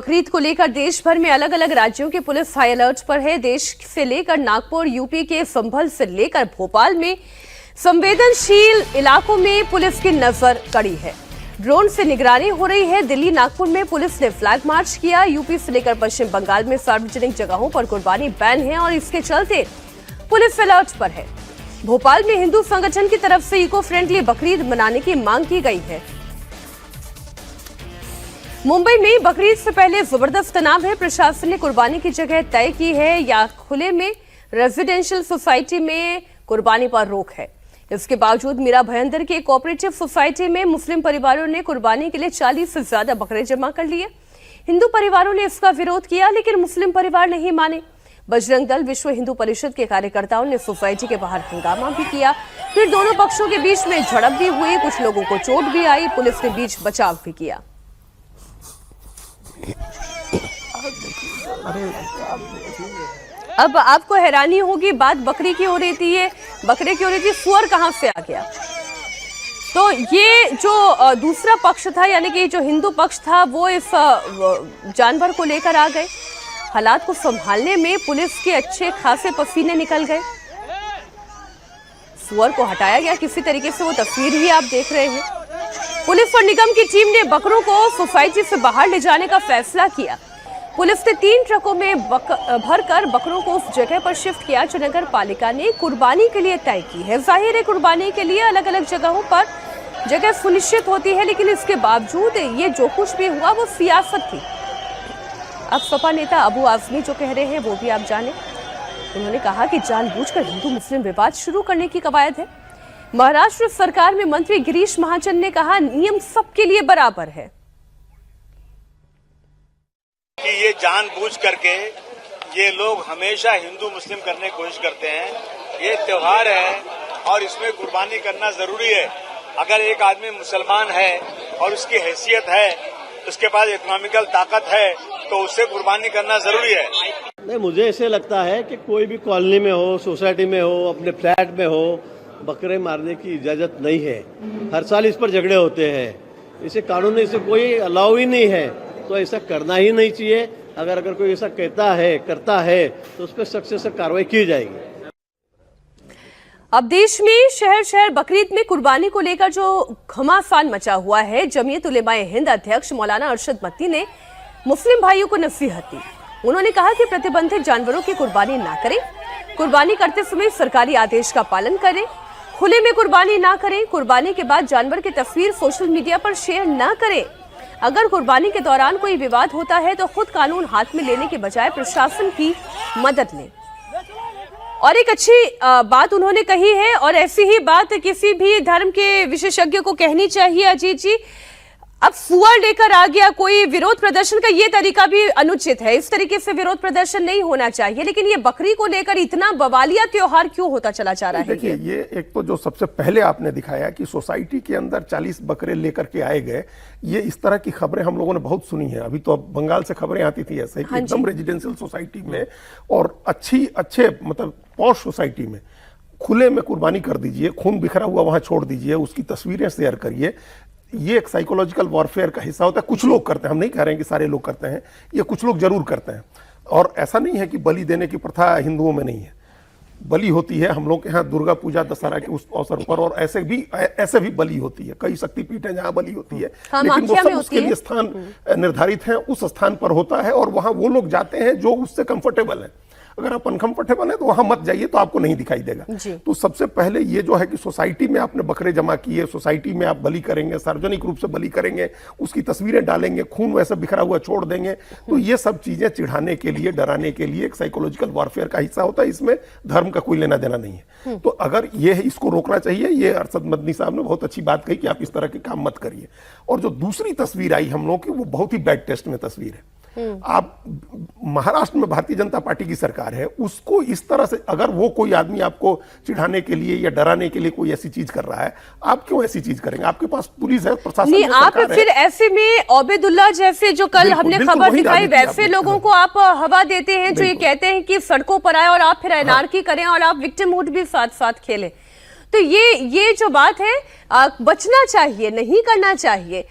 बकरीद को लेकर देश भर में अलग अलग राज्यों की पुलिस हाई अलर्ट पर है। देश से लेकर नागपुर, यूपी के संभल से लेकर भोपाल में संवेदनशील इलाकों में पुलिस की नजर कड़ी है। ड्रोन से निगरानी हो रही है। दिल्ली, नागपुर में पुलिस ने फ्लैग मार्च किया। यूपी से लेकर पश्चिम बंगाल में सार्वजनिक जगहों पर कुर्बानी बैन है और इसके चलते पुलिस अलर्ट पर है। भोपाल में हिंदू संगठन की तरफ से इको फ्रेंडली बकरीद मनाने की मांग की गई है। मुंबई में बकरीद से पहले जबरदस्त तनाव है। प्रशासन ने कुर्बानी की जगह तय की है या खुले में रेजिडेंशियल सोसाइटी में कुर्बानी पर रोक है। इसके बावजूद मीरा भयंदर के कोऑपरेटिव सोसाइटी में मुस्लिम परिवारों ने कुर्बानी के लिए 40 से ज्यादा बकरे जमा कर लिए। हिंदू परिवारों ने इसका विरोध किया, लेकिन मुस्लिम परिवार नहीं माने। बजरंग दल, विश्व हिंदू परिषद के कार्यकर्ताओं ने सोसाइटी के बाहर हंगामा भी किया। फिर दोनों पक्षों के बीच में झड़प भी हुई। कुछ लोगों को चोट भी आई। पुलिस ने बीच बचाव भी किया। अब आपको हैरानी होगी, बात बकरी की हो रही थी, ये बकरे की हो रही थी, सुअर कहां से आ गया? तो ये जो दूसरा पक्ष था, यानी कि जो हिंदू पक्ष था, वो इस जानवर को लेकर आ गए। हालात को संभालने में पुलिस के अच्छे खासे पसीने निकल गए। सुअर को हटाया गया किसी तरीके से, वो तस्वीर ही आप देख रहे हैं। पुलिस और निगम की टीम ने बकरों को सोसाइटी से बाहर ले जाने का फैसला किया। पुलिस ने 3 ट्रकों में भरकर बकरों को उस जगह पर शिफ्ट किया जो नगर पालिका ने कुर्बानी के लिए तय की है। जाहिर है, कुर्बानी के लिए अलग अलग जगहों पर जगह सुनिश्चित होती है, लेकिन इसके बावजूद ये जो कुछ भी हुआ वो सियासत थी। अब सपा नेता अबू आजमी जो कह रहे हैं वो भी आप जाने। उन्होंने कहा कि जानबूझकर हिंदू मुस्लिम विवाद शुरू करने की कवायद है। महाराष्ट्र सरकार में मंत्री गिरीश महाजन ने कहा, नियम सबके लिए बराबर है कि ये जानबूझ करके ये लोग हमेशा हिंदू मुस्लिम करने की कोशिश करते हैं। ये त्योहार है और इसमें कुर्बानी करना जरूरी है। अगर एक आदमी मुसलमान है और उसकी हैसियत है, उसके पास इकोनॉमिकल ताकत है, तो उससे कुर्बानी करना जरूरी है। नहीं, मुझे ऐसे लगता है कि कोई भी कॉलोनी में हो, सोसाइटी में हो, अपने फ्लैट में हो, बकरे मारने की इजाजत नहीं है। हर साल इस पर झगड़े होते हैं। इसे कानून से कोई अलाउ ही नहीं है, तो ऐसा करना ही नहीं चाहिए। अगर कोई ऐसा करता है तो उस पर सख्त से सख्त कार्रवाई की जाएगी। अब देश में शहर शहर बकरीद में कुर्बानी को लेकर जो घमासान मचा हुआ है, जमीयत उलेमाए हिंद अध्यक्ष मौलाना अरशद मत्ती ने मुस्लिम भाइयों को नसीहत दी। उन्होंने कहा कि प्रतिबंधित जानवरों की कुर्बानी ना करें। कुर्बानी करते समय सरकारी आदेश का पालन करें। खुले में कुर्बानी ना करें। कुर्बानी के बाद जानवर की तस्वीर सोशल मीडिया पर शेयर ना करें। अगर कुर्बानी के दौरान कोई विवाद होता है तो खुद कानून हाथ में लेने के बजाय प्रशासन की मदद लें। और एक अच्छी बात उन्होंने कही है, और ऐसी ही बात किसी भी धर्म के विशेषज्ञ को कहनी चाहिए। अजीत जी, अब सुअर लेकर आ गया कोई, विरोध प्रदर्शन का ये तरीका भी अनुचित है। इस तरीके से विरोध प्रदर्शन नहीं होना चाहिए, लेकिन ये बकरी को लेकर इतना बवालिया त्योहार क्यों होता चला जा रहा है? देखिए, ये एक तो जो सबसे पहले आपने दिखाया कि सोसाइटी के अंदर 40 बकरे लेकर के आए गए, ये इस तरह की खबरें हम लोगों ने बहुत सुनी है। अभी तो अब बंगाल से खबरें आती थी ऐसे कि एकदम रेजिडेंशियल सोसाइटी में और अच्छे मतलब पॉश सोसाइटी में खुले में कुर्बानी कर दीजिए, खून बिखरा हुआ वहां छोड़ दीजिए, उसकी तस्वीरें शेयर करिए। ये एक साइकोलॉजिकल वॉरफेयर का हिस्सा होता है। कुछ लोग करते हैं, हम नहीं कह रहे हैं कि सारे लोग करते हैं, ये कुछ लोग जरूर करते हैं। और ऐसा नहीं है कि बलि देने की प्रथा हिंदुओं में नहीं है। बलि होती है, हम लोग के यहाँ दुर्गा पूजा, दशहरा के उस अवसर पर, और ऐसे भी बलि होती है। कई शक्तिपीठ हैं जहाँ बलि होती है, लेकिन वो सब उसके लिए स्थान निर्धारित है, उस स्थान पर होता है और वहां वो लोग जाते हैं जो उससे कंफर्टेबल है। अगर आप अनकंफर्टेबल है तो वहां मत जाइए, तो आपको नहीं दिखाई देगा। तो सबसे पहले ये जो है कि सोसाइटी में आपने बकरे जमा किए, सोसाइटी में आप बलि करेंगे, सार्वजनिक रूप से बलि करेंगे, उसकी तस्वीरें डालेंगे, खून वैसे बिखरा हुआ छोड़ देंगे, तो ये सब चीजें चिढ़ाने के लिए, डराने के लिए एक साइकोलॉजिकल वॉरफेयर का हिस्सा होता है। इसमें धर्म का कोई लेना देना नहीं है। तो अगर ये इसको रोकना चाहिए। ये अरशद मदनी साहब ने बहुत अच्छी बात कही कि आप इस तरह के काम मत करिए। और जो दूसरी तस्वीर आई हम लोग की, वो बहुत ही बैड टेस्ट में तस्वीर है। आप महाराष्ट्र में भारतीय जनता पार्टी की सरकार है, उसको इस तरह से अगर वो कोई आदमी आपको चिढ़ाने के लिए या डराने के लिए कोई ऐसी चीज कर रहा है, आप क्यों ऐसी चीज करेंगे? आपके पास पुलिस है, प्रशासन है, आप फिर ऐसे में ओबेदुल्ला जैसे जो कल हमने खबर दिखाई, वैसे लोगों को आप हवा देते हैं जो ये कहते हैं कि सड़कों पर आए और आप फिर एनार्की करें और आप विक्टिमहुड भी साथ साथ खेलें। तो ये जो बात है, बचना चाहिए, नहीं करना चाहिए।